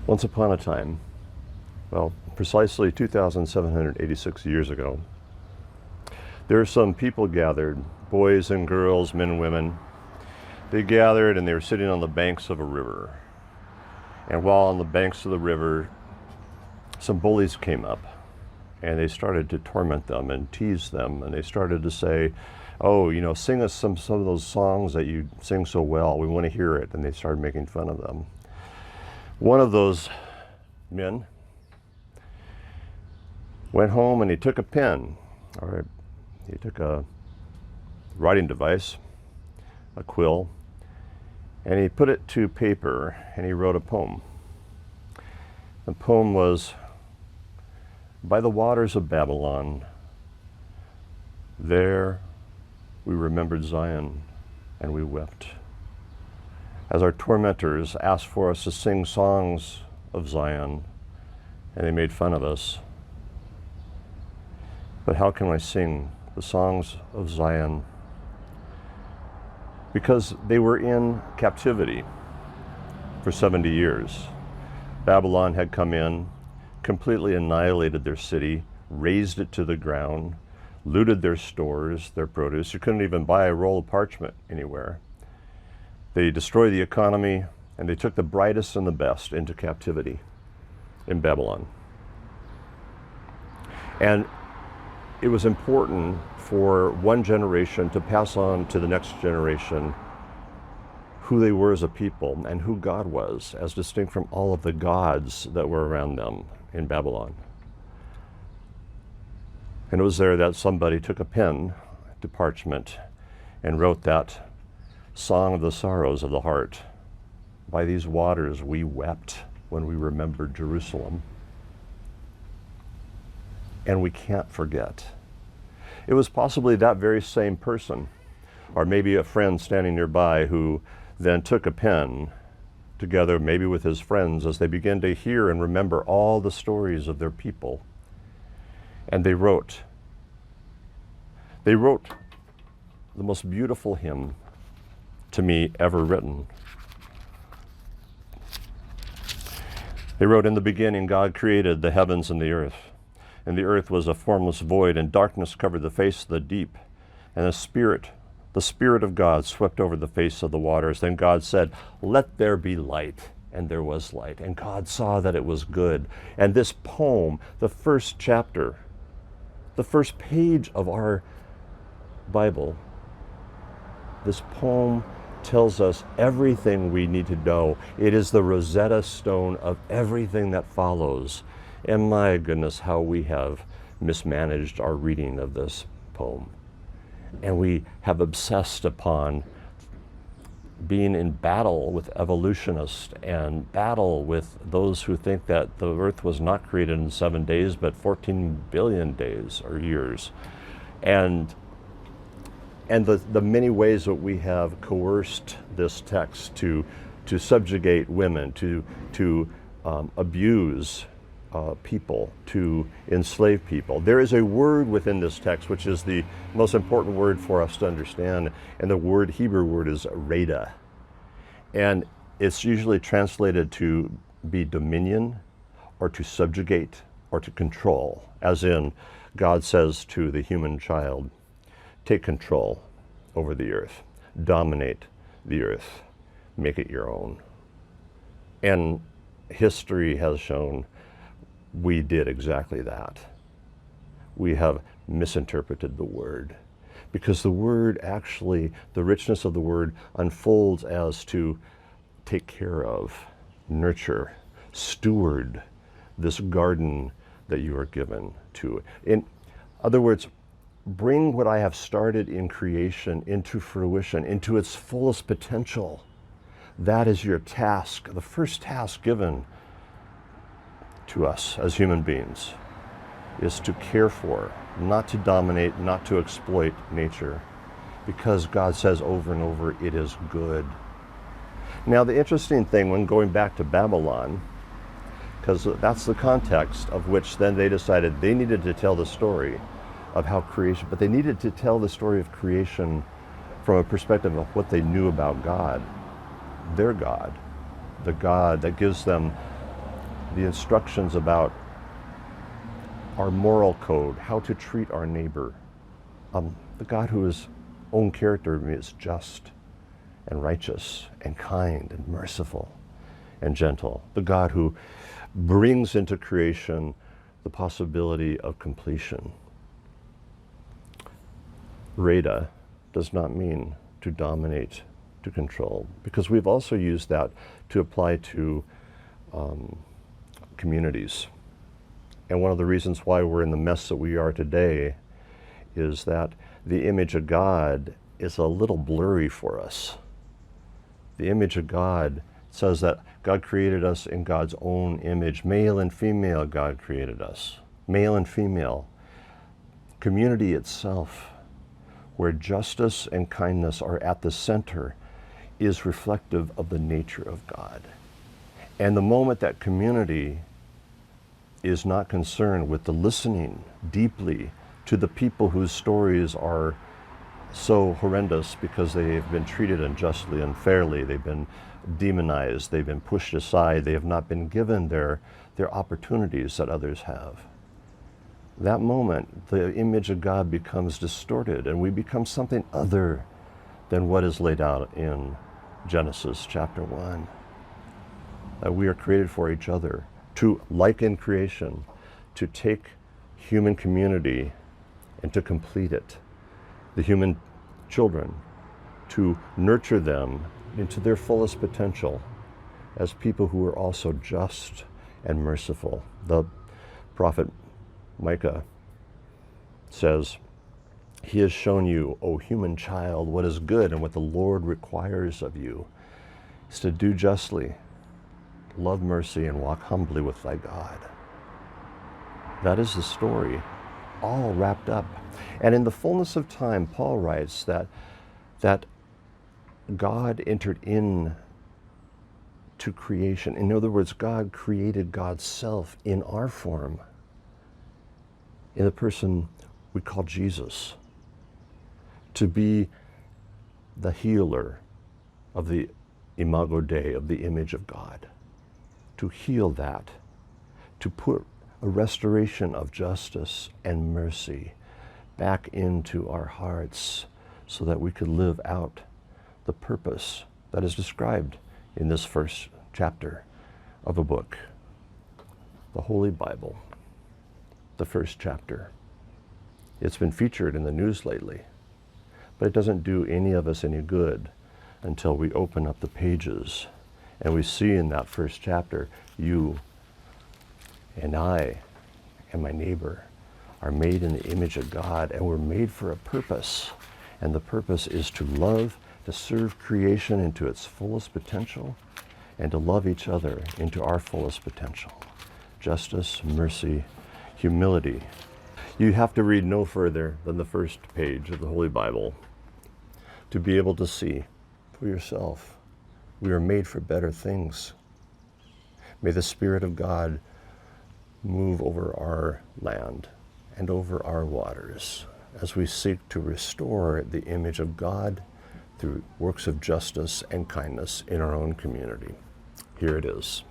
Once upon a time, well, precisely 2,786 years ago, there were some people gathered, boys and girls, men and women. They gathered and they were sitting on the banks of a river. And while on the banks of the river, some bullies came up and they started to torment them and tease them. And they started to say, oh, sing us some of those songs that you sing so well. We want to hear it. And they started making fun of them. One of those men went home and he took a pen, or he took a writing device, a quill, and he put it to paper and he wrote a poem. The poem was, "By the waters of Babylon, there we remembered Zion and we wept, as our tormentors asked for us to sing songs of Zion, and they made fun of us. But how can I sing the songs of Zion? Because they were in captivity for 70 years. Babylon had come in, completely annihilated their city, razed it to the ground, looted their stores, their produce. You couldn't even buy a roll of parchment anywhere. They destroyed the economy, and they took the brightest and the best into captivity in Babylon. And it was important for one generation to pass on to the next generation who they were as a people and who God was, as distinct from all of the gods that were around them in Babylon. And it was there that somebody took a pen to parchment and wrote that song of the sorrows of the heart. By these waters we wept when we remembered Jerusalem. And we can't forget. It was possibly that very same person, or maybe a friend standing nearby, who then took a pen together, maybe with his friends, as they began to hear and remember all the stories of their people. And they wrote the most beautiful hymn to me ever written. They wrote, "In the beginning God created the heavens and the earth was a formless void, and darkness covered the face of the deep, and the Spirit of God swept over the face of the waters. Then God said, 'Let there be light,' and there was light. And God saw that it was good." And this poem, the first chapter, the first page of our Bible, this poem tells us everything we need to know. It is the Rosetta Stone of everything that follows. And my goodness, how we have mismanaged our reading of this poem. And we have obsessed upon being in battle with evolutionists and battle with those who think that the earth was not created in 7 days, but 14 billion days or years. And the many ways that we have coerced this text to subjugate women, to abuse people, to enslave people. There is a word within this text which is the most important word for us to understand, and the Hebrew word is reda. And it's usually translated to be dominion, or to subjugate, or to control, as in God says to the human child, take control over the earth, dominate the earth, make it your own. And history has shown we did exactly that. We have misinterpreted the word, because the word actually, the richness of the word unfolds as to take care of, nurture, steward this garden that you are given to. In other words, bring what I have started in creation into fruition, into its fullest potential. That is your task, the first task given to us as human beings, is to care for, not to dominate, not to exploit nature, because God says over and over, it is good. Now, the interesting thing when going back to Babylon, because that's the context of which then they decided they needed to tell the story of how creation, but they needed to tell the story of creation from a perspective of what they knew about God, their God, the God that gives them the instructions about our moral code, how to treat our neighbor. The God whose own character is just and righteous and kind and merciful and gentle. The God who brings into creation the possibility of completion. Reda does not mean to dominate, to control, because we've also used that to apply to communities. And one of the reasons why we're in the mess that we are today is that the image of God is a little blurry for us. The image of God says that God created us in God's own image. Male and female, God created us. Male and female. Community itself, where justice and kindness are at the center, is reflective of the nature of God. And the moment that community is not concerned with the listening deeply to the people whose stories are so horrendous because they've been treated unjustly, unfairly, they've been demonized, they've been pushed aside, they have not been given their opportunities that others have. That moment, the image of God becomes distorted and we become something other than what is laid out in Genesis chapter 1. That we are created for each other, to, like in creation, to take human community and to complete it. The human children, to nurture them into their fullest potential as people who are also just and merciful. The prophet Micah says, "He has shown you, O human child, what is good and what the Lord requires of you is to do justly, love mercy, and walk humbly with thy God." That is the story, all wrapped up. And in the fullness of time, Paul writes that God entered in to creation. In other words, God created God's self in our form, in the person we call Jesus, to be the healer of the imago Dei, of the image of God, to heal that, to put a restoration of justice and mercy back into our hearts so that we could live out the purpose that is described in this first chapter of a book, the Holy Bible, the first chapter. It's been featured in the news lately, but it doesn't do any of us any good until we open up the pages and we see in that first chapter, you and I and my neighbor are made in the image of God, and we're made for a purpose. And the purpose is to love, to serve creation into its fullest potential, and to love each other into our fullest potential. Justice, mercy, humility. You have to read no further than the first page of the Holy Bible to be able to see for yourself. We are made for better things. May the Spirit of God move over our land and over our waters as we seek to restore the image of God through works of justice and kindness in our own community. Here it is.